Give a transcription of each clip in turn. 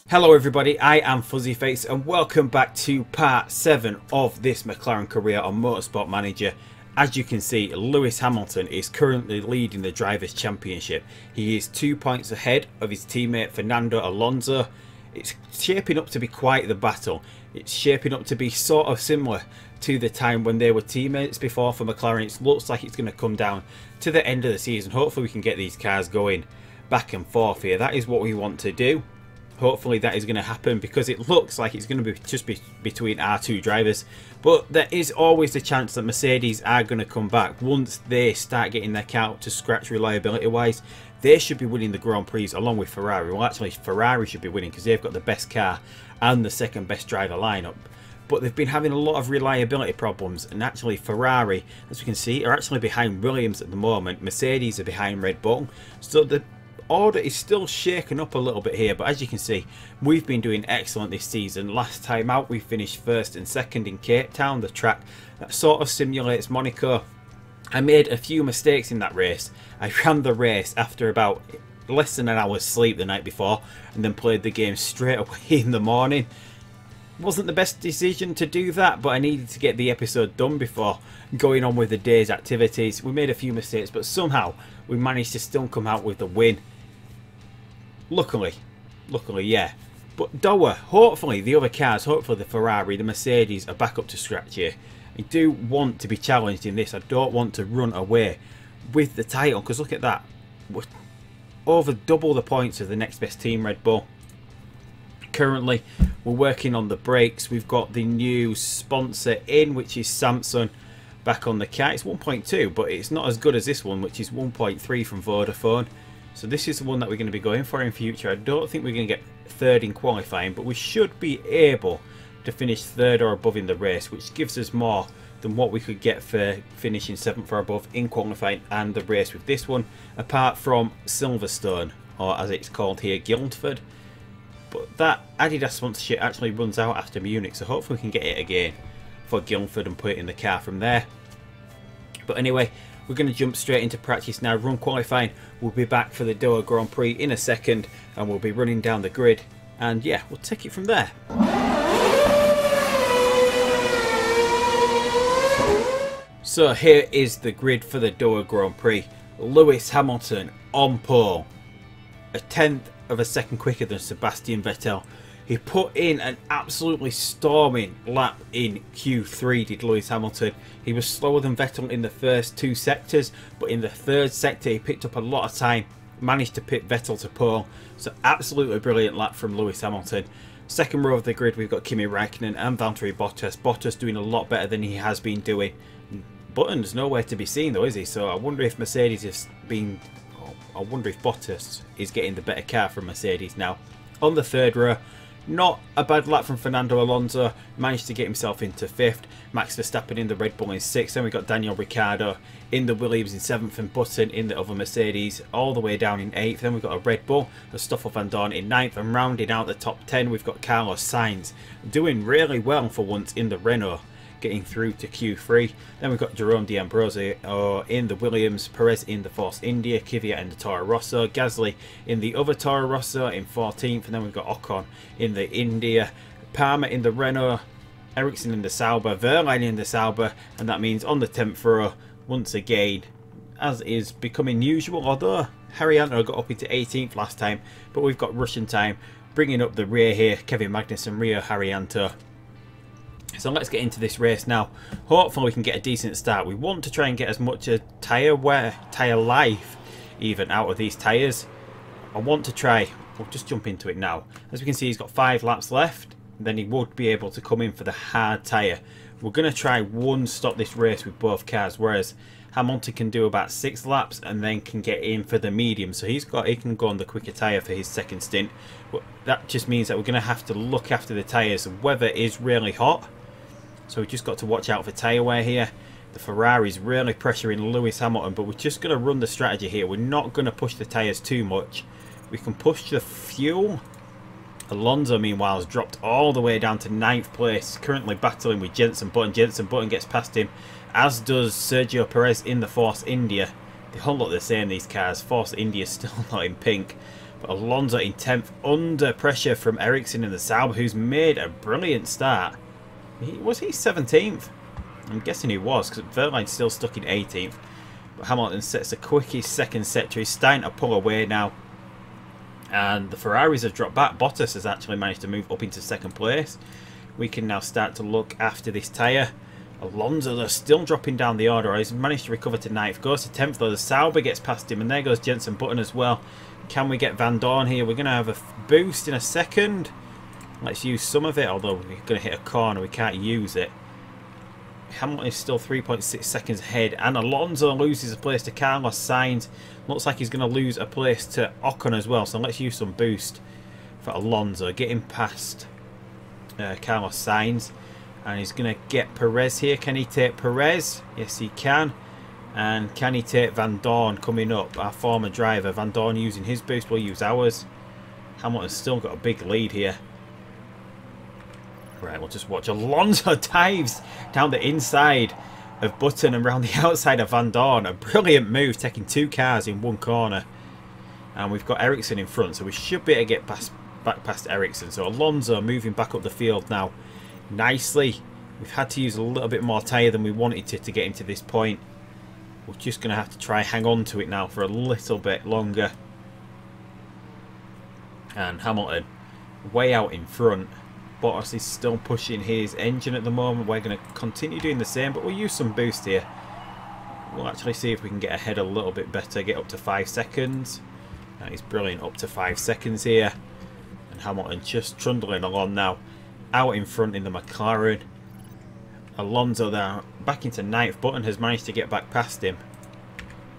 Hello everybody, I am Fuzzyface and welcome back to part 7 of this McLaren career on Motorsport Manager. As you can see, Lewis Hamilton is currently leading the Drivers' Championship. He is 2 points ahead of his teammate Fernando Alonso. It's shaping up to be quite the battle. It's shaping up to be sort of similar to the time when they were teammates before for McLaren. It looks like it's going to come down to the end of the season. Hopefully we can get these cars going back and forth here. That is what we want to do. Hopefully that is going to happen because it looks like it's going to be just between our two drivers. But there is always the chance that Mercedes are going to come back once they start getting their car up to scratch reliability wise. They should be winning the Grand Prix along with Ferrari. Well, actually Ferrari should be winning because they've got the best car and the second best driver lineup. But they've been having a lot of reliability problems, and actually Ferrari, as we can see, are actually behind Williams at the moment. Mercedes are behind Red Bull. So the order is still shaken up a little bit here, but as you can see, we've been doing excellent this season. Last time out we finished first and second in Cape Town, the track that sort of simulates Monaco. I made a few mistakes in that race. I ran the race after about less than an hour's sleep the night before and then played the game straight away in the morning. Wasn't the best decision to do that, but I needed to get the episode done before going on with the day's activities. We made a few mistakes, but somehow we managed to still come out with the win. Luckily, yeah. But Doha, hopefully the other cars, hopefully the Ferrari, the Mercedes are back up to scratch here. I do want to be challenged in this. I don't want to run away with the title, because look at that. We're over double the points of the next best team, Red Bull. Currently, we're working on the brakes. We've got the new sponsor in, which is Samsung, back on the car. It's 1.2, but it's not as good as this one, which is 1.3 from Vodafone. So this is the one that we're going to be going for in future. I don't think we're going to get third in qualifying, but we should be able to finish third or above in the race, which gives us more than what we could get for finishing 7th or above in qualifying and the race with this one, apart from Silverstone, or as it's called here, Guildford. But that Adidas sponsorship actually runs out after Munich, so hopefully we can get it again for Guildford and put it in the car from there. But anyway, we're going to jump straight into practice now, run qualifying. We'll be back for the Doha Grand Prix in a second and we'll be running down the grid. And yeah, we'll take it from there. So here is the grid for the Doha Grand Prix. Lewis Hamilton on pole. A tenth of a second quicker than Sebastian Vettel. He put in an absolutely storming lap in Q3, did Lewis Hamilton. He was slower than Vettel in the first two sectors, but in the third sector he picked up a lot of time, managed to pit Vettel to pole. So absolutely brilliant lap from Lewis Hamilton. Second row of the grid we've got Kimi Räikkönen and Valtteri Bottas. Bottas doing a lot better than he has been doing. Button's nowhere to be seen though, is he? So I wonder if Mercedes has been... I wonder if Bottas is getting the better car from Mercedes now. On the third row, not a bad lap from Fernando Alonso, managed to get himself into 5th. Max Verstappen in the Red Bull in 6th. Then we got Daniel Ricciardo in the Williams in 7th and Button in the other Mercedes all the way down in 8th. Then we've got a Red Bull, a Stoffel van Dorn in 9th, and rounding out the top 10 we've got Carlos Sainz doing really well for once in the Renault, getting through to Q3. Then we've got Jerome D'Ambrosio in the Williams, Perez in the Force India, Kvyat in the Toro Rosso, Gasly in the other Toro Rosso in 14th, and then we've got Ocon in the India, Palmer in the Renault, Ericsson in the Sauber, Verlaine in the Sauber, and that means on the 10th row, once again, as is becoming usual, although Haryanto got up into 18th last time, but we've got Russian time bringing up the rear here, Kevin Magnussen, Rio Haryanto. So let's get into this race now. Hopefully we can get a decent start. We want to try and get as much tyre life even out of these tyres. I want to try, we'll just jump into it now. As we can see, he's got 5 laps left. Then he would be able to come in for the hard tyre. We're going to try one stop this race with both cars, whereas Hamilton can do about 6 laps and then can get in for the medium. So he can go on the quicker tyre for his second stint. But that just means that we're going to have to look after the tyres. The weather is really hot, so we've just got to watch out for tyre wear here. The Ferrari's really pressuring Lewis Hamilton, but we're just going to run the strategy here. We're not going to push the tyres too much. We can push the fuel. Alonso, meanwhile, has dropped all the way down to 9th place, currently battling with Jenson Button. Jenson Button gets past him, as does Sergio Perez in the Force India. They all look the same, these cars. Force India's still not in pink. But Alonso in 10th, under pressure from Ericsson in the Sauber, who's made a brilliant start. Was he 17th? I'm guessing he was, because Verline's still stuck in 18th. But Hamilton sets the quickest second sector. He's starting to pull away now. And the Ferraris have dropped back. Bottas has actually managed to move up into second place. We can now start to look after this tyre. Alonso, they're still dropping down the order. He's managed to recover to 9th. Goes to 10th though. The Sauber gets past him. And there goes Jenson Button as well. Can we get Van Dorn here? We're going to have a boost in a second. Let's use some of it. Although we're going to hit a corner. We can't use it. Hamilton is still 3.6 seconds ahead. And Alonso loses a place to Carlos Sainz. Looks like he's going to lose a place to Ocon as well. So let's use some boost for Alonso. Getting past Carlos Sainz. And he's going to get Perez here. Can he take Perez? Yes, he can. And can he take Van Dorn coming up? Our former driver. Van Dorn using his boost. We'll use ours. Hamilton's still got a big lead here. Right, we'll just watch. Alonso dives down the inside of Button and around the outside of Van Dorn. A brilliant move, taking 2 cars in one corner. And we've got Ericsson in front, so we should be able to get back past Ericsson. So Alonso moving back up the field now nicely. We've had to use a little bit more tyre than we wanted to get him to this point. We're just going to have to try hang on to it now for a little bit longer. And Hamilton way out in front. Bottas is still pushing his engine at the moment. We're going to continue doing the same, but we'll use some boost here. We'll actually see if we can get ahead a little bit better, get up to 5 seconds. That is brilliant, up to 5 seconds here. And Hamilton just trundling along now, out in front in the McLaren. Alonso there, back into 9th. Button has managed to get back past him.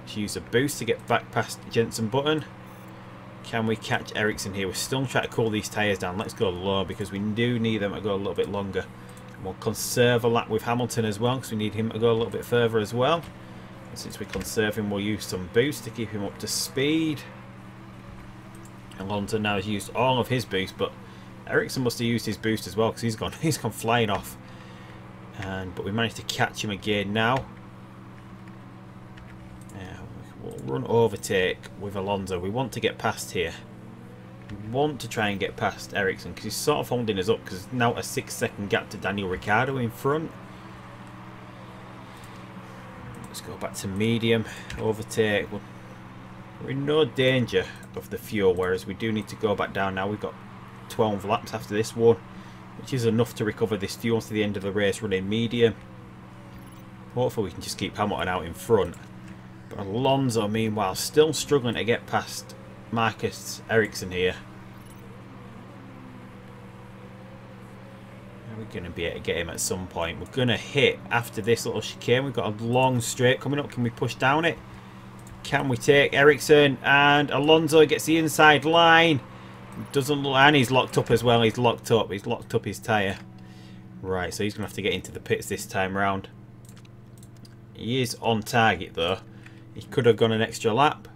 Let's use a boost to get back past Jenson Button. Can we catch Ericsson here? We're still trying to cool these tyres down. Let's go low because we do need them to go a little bit longer. And we'll conserve a lap with Hamilton as well because we need him to go a little bit further as well. And since we conserve him, we'll use some boost to keep him up to speed. Alonso now has used all of his boost, but Ericsson must have used his boost as well because he's gone flying off. But we managed to catch him again now. We'll run overtake with Alonso. We want to get past here. We want to try and get past Ericsson because he's sort of holding us up because now a 6-second gap to Daniel Ricciardo in front. Let's go back to medium. Overtake. We're in no danger of the fuel, whereas we do need to go back down now. We've got 12 laps after this one, which is enough to recover this fuel to the end of the race running medium. Hopefully we can just keep Hamilton out in front. But Alonso, meanwhile, still struggling to get past Marcus Ericsson here. We're going to be able to get him at some point. We're going to hit after this little chicane. We've got a long straight coming up. Can we push down it? Can we take Ericsson? And Alonso gets the inside line. Doesn't look, and he's locked up as well. He's locked up. He's locked up his tyre. Right, so he's going to have to get into the pits this time round. He is on target though. He could have gone an extra lap.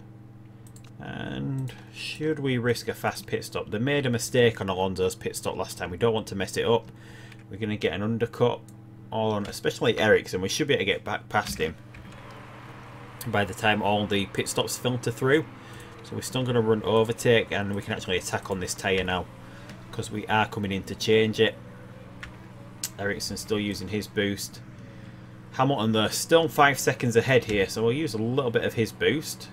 And should we risk a fast pit stop? They made a mistake on Alonso's pit stop last time. We don't want to mess it up. We're going to get an undercut on, especially Ericsson. We should be able to get back past him by the time all the pit stops filter through. So we're still going to run overtake and we can actually attack on this tyre now because we are coming in to change it. Ericsson's still using his boost. Hamilton though, still 5 seconds ahead here, so we'll use a little bit of his boost.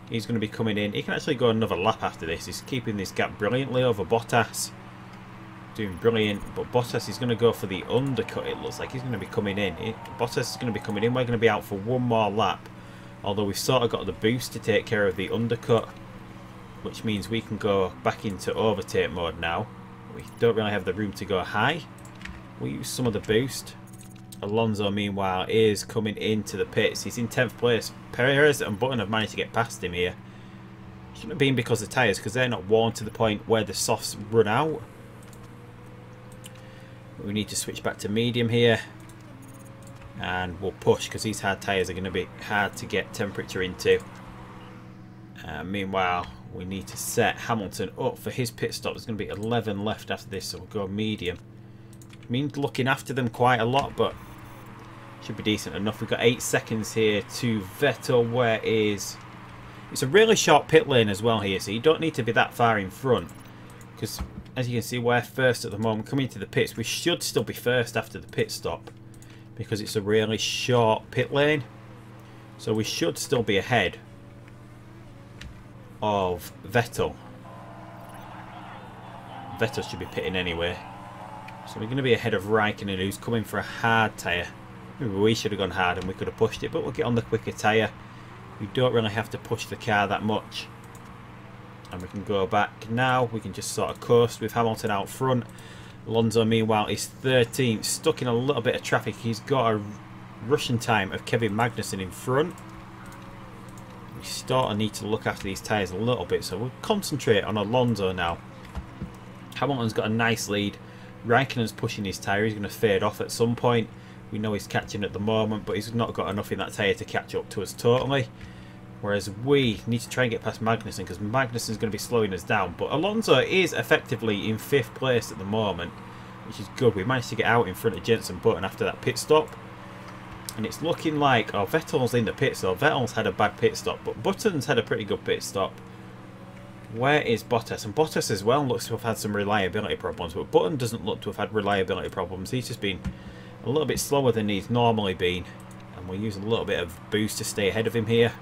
He's going to be coming in. He can actually go another lap after this. He's keeping this gap brilliantly over Bottas. Doing brilliant, but Bottas is going to go for the undercut. It looks like he's going to be coming in. Bottas is going to be coming in. We're going to be out for one more lap. Although we've sort of got the boost to take care of the undercut, which means we can go back into overtake mode now. We don't really have the room to go high. We'll use some of the boost. Alonso, meanwhile, is coming into the pits. He's in 10th place. Perez and Button have managed to get past him here. Shouldn't have been because of the tyres, because they're not worn to the point where the softs run out. But we need to switch back to medium here. And we'll push, because these hard tyres are going to be hard to get temperature into. Meanwhile, we need to set Hamilton up for his pit stop. There's going to be 11 left after this, so we'll go medium. It means looking after them quite a lot, but Should be decent enough. We've got 8 seconds here to Vettel. Where is... It's a really short pit lane as well here, so you don't need to be that far in front. Because, as you can see, we're first at the moment. Coming into the pits, we should still be first after the pit stop. Because it's a really short pit lane. So we should still be ahead of Vettel. Vettel should be pitting anyway. So we're going to be ahead of Raikkonen, who's coming for a hard tyre. Maybe we should have gone hard and we could have pushed it, but we'll get on the quicker tyre. We don't really have to push the car that much. And we can go back now. We can just sort of coast with Hamilton out front. Alonso, meanwhile, is 13th, stuck in a little bit of traffic. He's got a rushing time of Kevin Magnussen in front. We sort of need to look after these tyres a little bit, so we'll concentrate on Alonso now. Hamilton's got a nice lead. Raikkonen's pushing his tyre. He's going to fade off at some point. We know he's catching at the moment, but he's not got enough in that tyre to catch up to us totally. Whereas we need to try and get past Magnussen, because Magnussen's going to be slowing us down. But Alonso is effectively in 5th place at the moment, which is good. We managed to get out in front of Jenson Button after that pit stop. And it's looking like... Oh, Vettel's in the pit stop. Vettel's had a bad pit stop, but Button's had a pretty good pit stop. Where is Bottas? And Bottas as well looks to have had some reliability problems, but Button doesn't look to have had reliability problems. He's just been a little bit slower than he's normally been, and we'll use a little bit of boost to stay ahead of him here.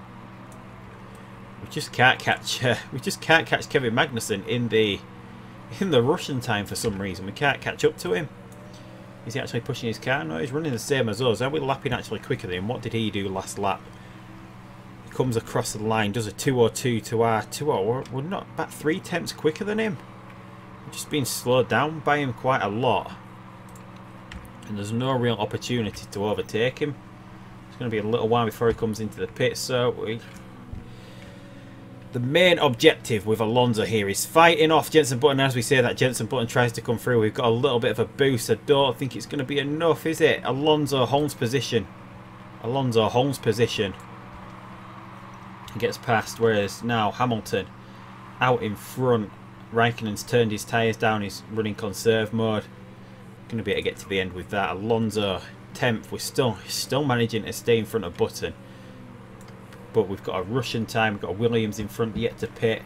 We just can't catch Kevin Magnussen in the Russian time for some reason. We can't catch up to him. Is he actually pushing his car? No, he's running the same as us. Are we lapping actually quicker than him? What did he do last lap? He comes across the line, does a 202 to our 2.0. We're not about 3 tenths quicker than him. We're just being slowed down by him quite a lot. And there's no real opportunity to overtake him. It's going to be a little while before he comes into the pit, so the main objective with Alonso here is fighting off Jenson Button. As we say that, Jenson Button tries to come through. We've got a little bit of a boost. I don't think it's going to be enough, is it? Alonso holds position. Alonso holds position. He gets past, whereas now Hamilton out in front. Raikkonen's turned his tyres down. He's running conserve mode. Going to be able to get to the end with that. Alonso 10th. We're still managing to stay in front of Button. But we've got a Russian time. We've got a Williams in front yet to pit.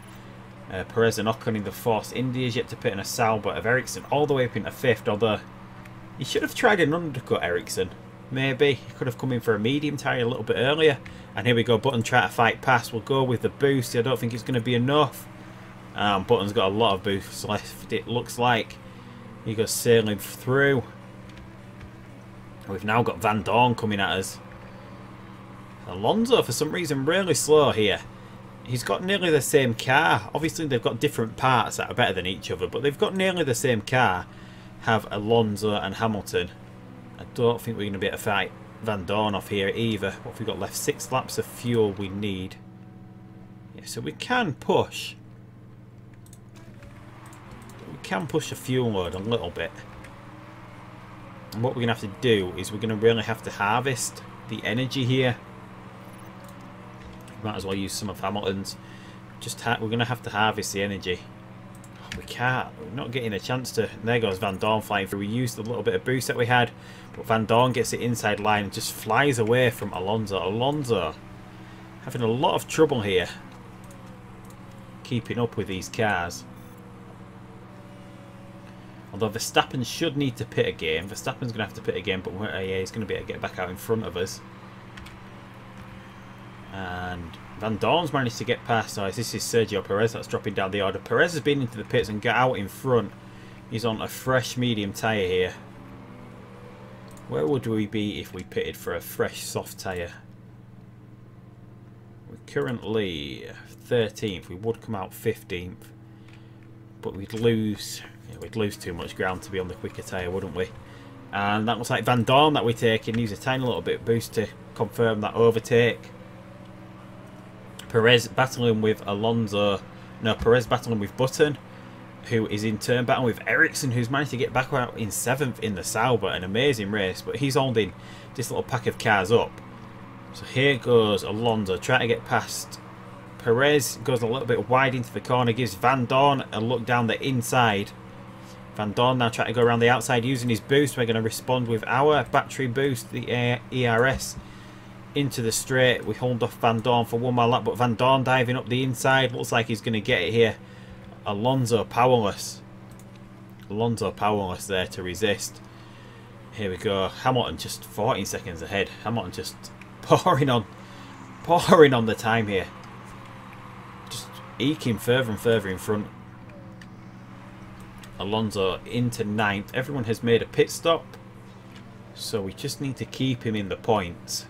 Perez and Ocon in the Force India's yet to pit, and a Sauber of Ericsson all the way up into 5th. Although he should have tried an undercut, Ericsson. Maybe he could have come in for a medium tyre a little bit earlier. And here we go. Button try to fight past. We'll go with the boost. I don't think it's going to be enough. Button's got a lot of boosts left, it looks like. He goes sailing through. We've now got Van Dorn coming at us. Alonso, for some reason, really slow here. He's got nearly the same car. Obviously, they've got different parts that are better than each other, but they've got nearly the same car. Have Alonso and Hamilton. I don't think we're going to be able to fight Van Dorn off here either. What have we got left? 6 laps of fuel we need. Yeah, so we can push. We can push the fuel load a little bit. And what we're going to have to do is we're going to really have to harvest the energy here. Might as well use some of Hamilton's. We're going to have to harvest the energy. Oh, we can't. We're not getting a chance to. There goes Van Dorn flying through. We used a little bit of boost that we had, but Van Dorn gets it inside line and just flies away from Alonso. Alonso having a lot of trouble here keeping up with these cars. Although Verstappen should need to pit again. Verstappen's going to have to pit again, but yeah, he's going to be able to get back out in front of us. And Van Dorn's managed to get past. Oh, this is Sergio Perez that's dropping down the order. Perez has been into the pits and got out in front. He's on a fresh medium tyre here. Where would we be if we pitted for a fresh soft tyre? We're currently 13th. We would come out 15th. But we'd lose too much ground to be on the quicker tyre, wouldn't we? And that looks like Van Dorn that we're taking. Use a tiny little bit of boost to confirm that overtake. Perez battling with Alonso. No, Perez battling with Button, who is in turn battling with Ericsson, who's managed to get back out in 7th in the Sauber. An amazing race, but he's holding this little pack of cars up. So here goes Alonso, trying to get past Perez. Goes a little bit wide into the corner, gives Van Dorn a look down the inside. Van Dorn now trying to go around the outside using his boost. We're going to respond with our battery boost, the ERS, into the straight. We hold off Van Dorn for one more lap, but Van Dorn diving up the inside. Looks like he's going to get it here. Alonso powerless. Alonso powerless there to resist. Here we go. Hamilton just 14 seconds ahead. Hamilton just pouring on the time here. Just eking further and further in front. Alonso into 9th. Everyone has made a pit stop, so we just need to keep him in the points.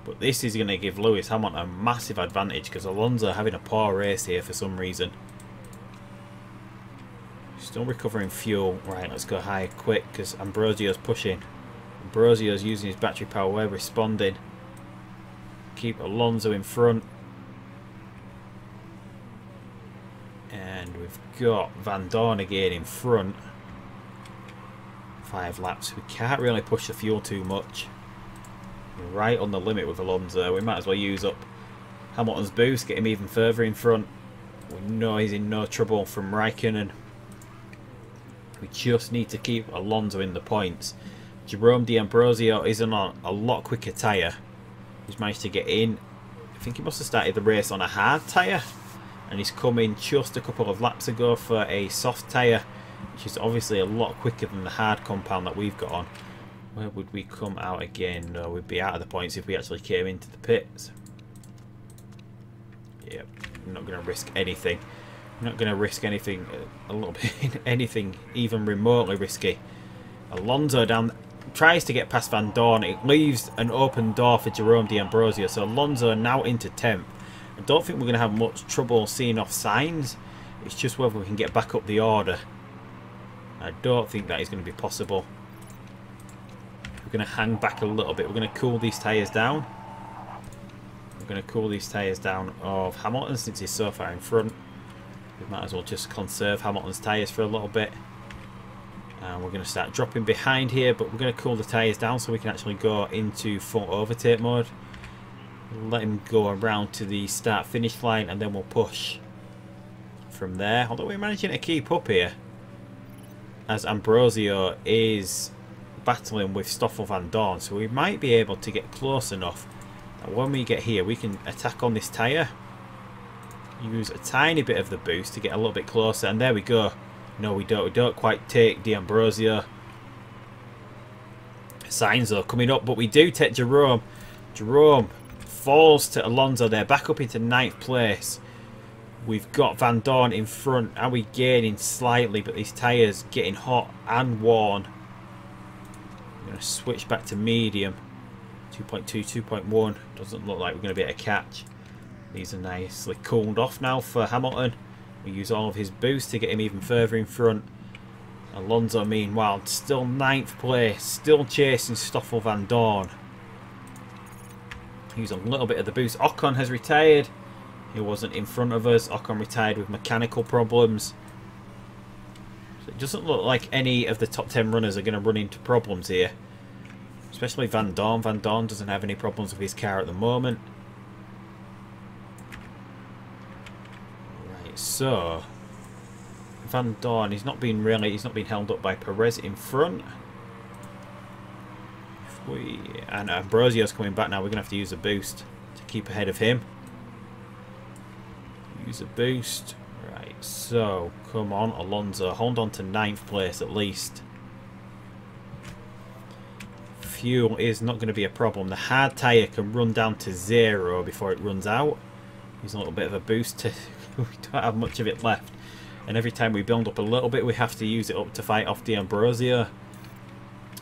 But this is going to give Lewis Hamilton a massive advantage because Alonso having a poor race here for some reason. Still recovering fuel. Right, let's go high quick because Ambrosio's pushing. Ambrosio's using his battery power. We're responding. Keep Alonso in front. And we've got Van Dorn again in front. 5 laps. We can't really push the fuel too much. We're right on the limit with Alonso. We might as well use up Hamilton's boost, get him even further in front. We know he's in no trouble from Raikkonen. We just need to keep Alonso in the points. Jerome D'Ambrosio is on a lot quicker tyre. He's managed to get in. I think he must have started the race on a hard tyre. And he's come in just a couple of laps ago for a soft tyre, which is obviously a lot quicker than the hard compound that we've got on. Where would we come out again? No, we'd be out of the points if we actually came into the pits. Yep, I'm not going to risk anything. I'm not going to risk anything a little bit, anything even remotely risky. Alonso down, tries to get past Van Dorn. It leaves an open door for Jerome D'Ambrosio. So Alonso now into 10th. I don't think we're going to have much trouble seeing off signs. It's just whether we can get back up the order. I don't think that is going to be possible. We're going to hang back a little bit. We're going to cool these tyres down. We're going to cool these tyres down of Hamilton since he's so far in front. We might as well just conserve Hamilton's tyres for a little bit. And we're going to start dropping behind here, but we're going to cool the tyres down so we can actually go into full overtake mode. Let him go around to the start finish line and then we'll push from there. Although we're managing to keep up here as Ambrosio is battling with Stoffel Van Dorn, so we might be able to get close enough that when we get here we can attack on this tyre, use a tiny bit of the boost to get a little bit closer, and there we go. No, we don't quite take D'Ambrosio. Signs though coming up, but we do take Jerome. Jerome falls to Alonso there, back up into 9th place. We've got Van Dorn in front. Are we gaining slightly? But these tyres getting hot and worn. I'm going to switch back to medium. 2.2, 2.1. Doesn't look like we're going to be able to catch. These are nicely cooled off now for Hamilton. We use all of his boost to get him even further in front. Alonso, meanwhile, still 9th place. Still chasing Stoffel Van Dorn. Use a little bit of the boost. Ocon has retired. He wasn't in front of us. Ocon retired with mechanical problems. So it doesn't look like any of the top 10 runners are going to run into problems here. Especially Van Dorn. Van Dorn doesn't have any problems with his car at the moment. Right, so Van Dorn, he's not been held up by Perez in front. And Ambrosio's coming back now. We're going to have to use a boost to keep ahead of him. Use a boost. Right, so come on, Alonso. Hold on to 9th place at least. Fuel is not going to be a problem. The hard tyre can run down to 0 before it runs out. Use a little bit of a boost. We don't have much of it left. And every time we build up a little bit, we have to use it up to fight off D'Ambrosio.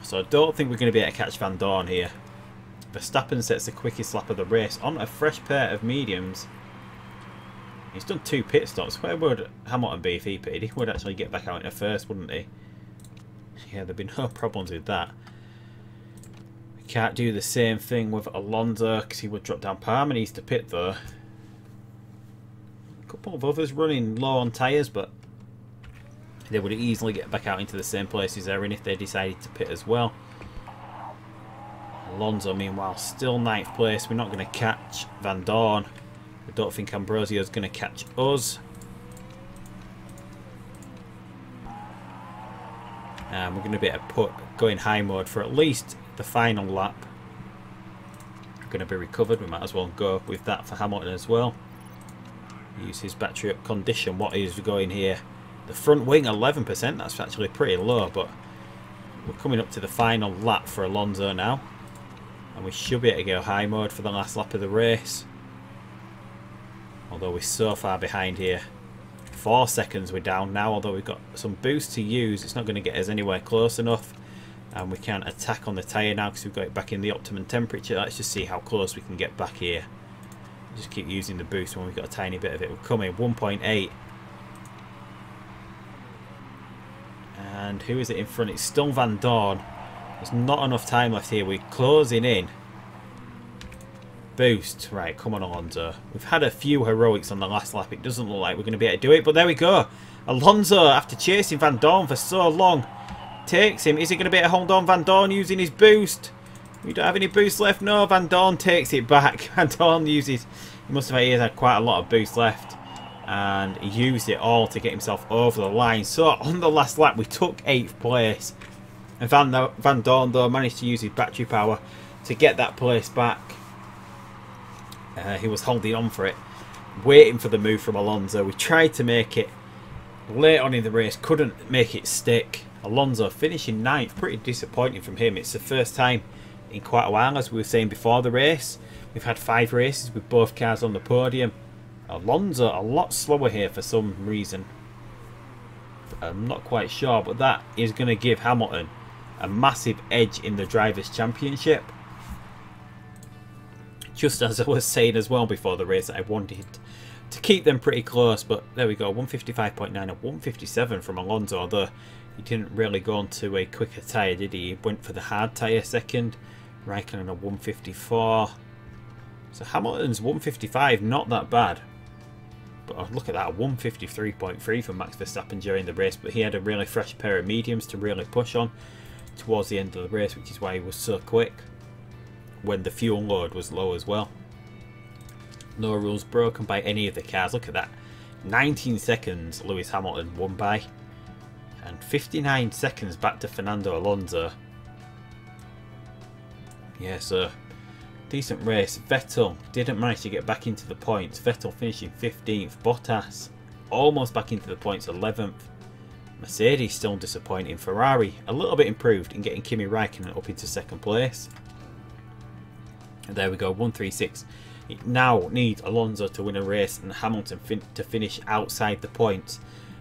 So I don't think we're going to be able to catch Van Dorn here. Verstappen sets the quickest lap of the race on a fresh pair of mediums. He's done 2 pit stops. Where would Hamilton be if he pitted? He would actually get back out into first, wouldn't he? Yeah, there'd be no problems with that. We can't do the same thing with Alonso because he would drop down. Palmer needs to pit though. A couple of others running low on tyres, but they would easily get back out into the same places they're in if they decided to pit as well. Alonso, meanwhile, still 9th place. We're not going to catch Van Dorn. I don't think Ambrosio is going to catch us. And we're going to be able to go in high mode for at least the final lap. Going to be recovered. We might as well go with that for Hamilton as well. Use his battery up condition. What is going here? The front wing 11%. That's actually pretty low, but we're coming up to the final lap for Alonso now. And we should be able to go high mode for the last lap of the race. Although we're so far behind here. 4 seconds we're down now, although we've got some boost to use. It's not going to get us anywhere close enough. And we can attack on the tyre now because we've got it back in the optimum temperature. Let's just see how close we can get back here. Just keep using the boost when we've got a tiny bit of it. We're coming 1.8. And who is it in front? It's still Van Dorn. There's not enough time left here. We're closing in. Boost. Right, come on, Alonso. We've had a few heroics on the last lap. It doesn't look like we're going to be able to do it, but there we go. Alonso, after chasing Van Dorn for so long, takes him. Is he going to be able to hold on Van Dorn using his boost? We don't have any boost left. No, Van Dorn takes it back. Van Dorn uses... He must have had quite a lot of boost left. And he used it all to get himself over the line. So, on the last lap, we took 8th place. And Van Dorn, though, managed to use his battery power to get that place back. He was holding on for it, waiting for the move from Alonso. We tried to make it late on in the race, couldn't make it stick. Alonso finishing 9th, pretty disappointing from him. It's the first time in quite a while, as we were saying before the race. We've had 5 races with both cars on the podium. Alonso a lot slower here for some reason. I'm not quite sure, but that is going to give Hamilton a massive edge in the Drivers' Championship. Just as I was saying as well before the race, I wanted to keep them pretty close, but there we go, 155.9 and 157 from Alonso, although he didn't really go on to a quicker tyre, did he? He went for the hard tyre second. Raikkonen a 154. So Hamilton's 155, not that bad. But look at that, 153.3 for Max Verstappen during the race, but he had a really fresh pair of mediums to really push on towards the end of the race, which is why he was so quick when the fuel load was low as well. No rules broken by any of the cars. Look at that, 19 seconds Lewis Hamilton won by, and 59 seconds back to Fernando Alonso. Yeah, so decent race. Vettel didn't manage to get back into the points. Vettel finishing 15th. Bottas almost back into the points, 11th. Mercedes still disappointing. Ferrari a little bit improved in getting Kimi Raikkonen up into 2nd place. And there we go, 136. It now needs Alonso to win a race and Hamilton to finish outside the points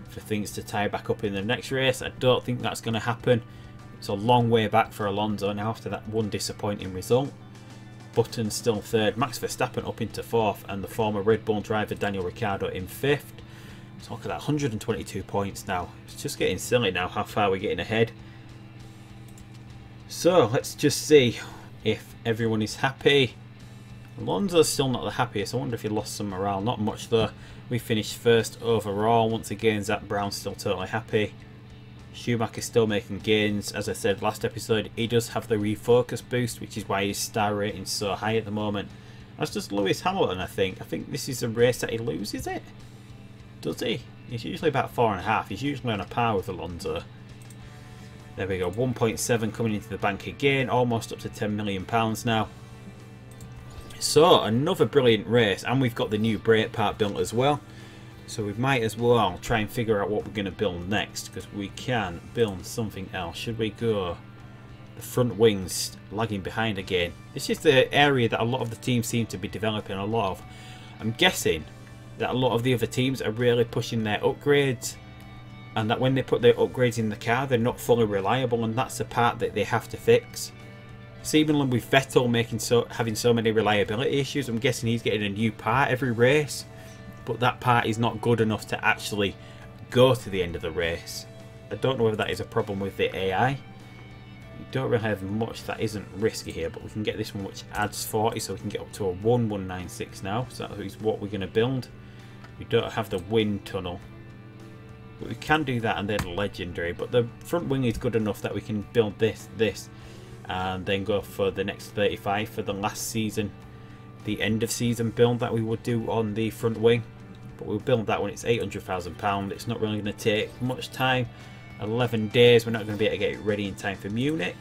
for things to tie back up in the next race. I don't think that's going to happen. It's a long way back for Alonso now after that one disappointing result. Button still 3rd. Max Verstappen up into 4th. And the former Red Bull driver Daniel Ricciardo in 5th. So look at that, 122 points now. It's just getting silly now how far we're getting ahead. So let's just see if everyone is happy. Alonso's still not the happiest. I wonder if he lost some morale. Not much though. We finished 1st overall. Once again, Zach Brown's still totally happy. Schumacher's still making gains. As I said last episode, he does have the refocus boost, which is why his star rating is so high at the moment. That's just Lewis Hamilton, I think. I think this is a race that he loses it. Does he? He's usually about 4.5. He's usually on a par with Alonso. There we go, 1.7 coming into the bank again. Almost up to £10 million now. So, another brilliant race. And we've got the new brake part built as well. So we might as well try and figure out what we're going to build next, because we can build something else. Should we go the front wings lagging behind again? This is the area that a lot of the teams seem to be developing a lot of. I'm guessing that a lot of the other teams are really pushing their upgrades, and that when they put their upgrades in the car, they're not fully reliable, and that's the part that they have to fix. Seemingly with Vettel having so many reliability issues, I'm guessing he's getting a new part every race. But that part is not good enough to actually go to the end of the race. I don't know whether that is a problem with the AI. We don't really have much that isn't risky here, but we can get this one which adds 40, so we can get up to a 1196 now. So that is what we're going to build. We don't have the wind tunnel, but we can do that and then legendary. But the front wing is good enough that we can build this, and then go for the next 35 for the last season. The end of season build that we would do on the front wing, but we'll build that when it's £800,000. It's not really going to take much time. 11 days. We're not going to be able to get it ready in time for Munich.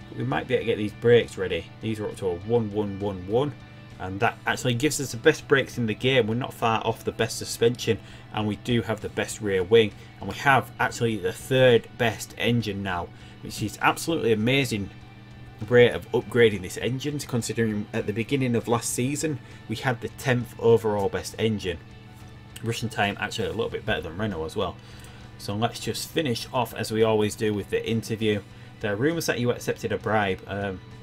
But we might be able to get these brakes ready. These are up to a 1111. And that actually gives us the best brakes in the game. We're not far off the best suspension. And we do have the best rear wing. And we have actually the 3rd best engine now. Which is absolutely amazing rate of upgrading this engine. Considering at the beginning of last season, we had the 10th overall best engine. Russian time actually a little bit better than Renault as well. So let's just finish off as we always do with the interview. There are rumours that you accepted a bribe.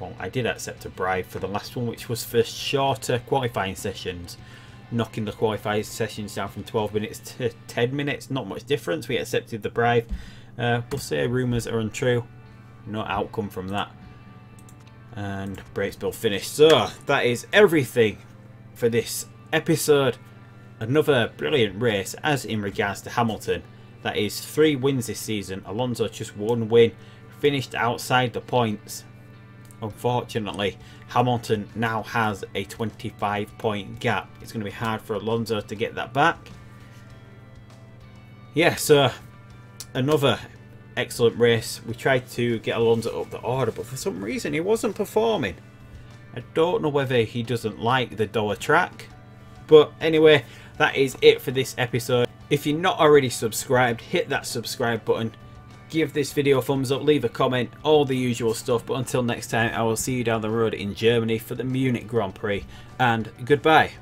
Well, I did accept a bribe for the last one, which was for shorter qualifying sessions. Knocking the qualifying sessions down from 12 minutes to 10 minutes. Not much difference. We accepted the bribe. We'll say rumours are untrue. No outcome from that. And brakes bill finished. So that is everything for this episode. Another brilliant race as in regards to Hamilton. That is 3 wins this season. Alonso just 1 win. Finished outside the points. Unfortunately, Hamilton now has a 25-point gap. It's going to be hard for Alonso to get that back. Yeah, so another excellent race. We tried to get Alonso up the order, but for some reason he wasn't performing. I don't know whether he doesn't like the duller track. But anyway, that is it for this episode. If you're not already subscribed, hit that subscribe button. Give this video a thumbs up, leave a comment, all the usual stuff. But until next time, I will see you down the road in Germany for the Munich Grand Prix. And goodbye.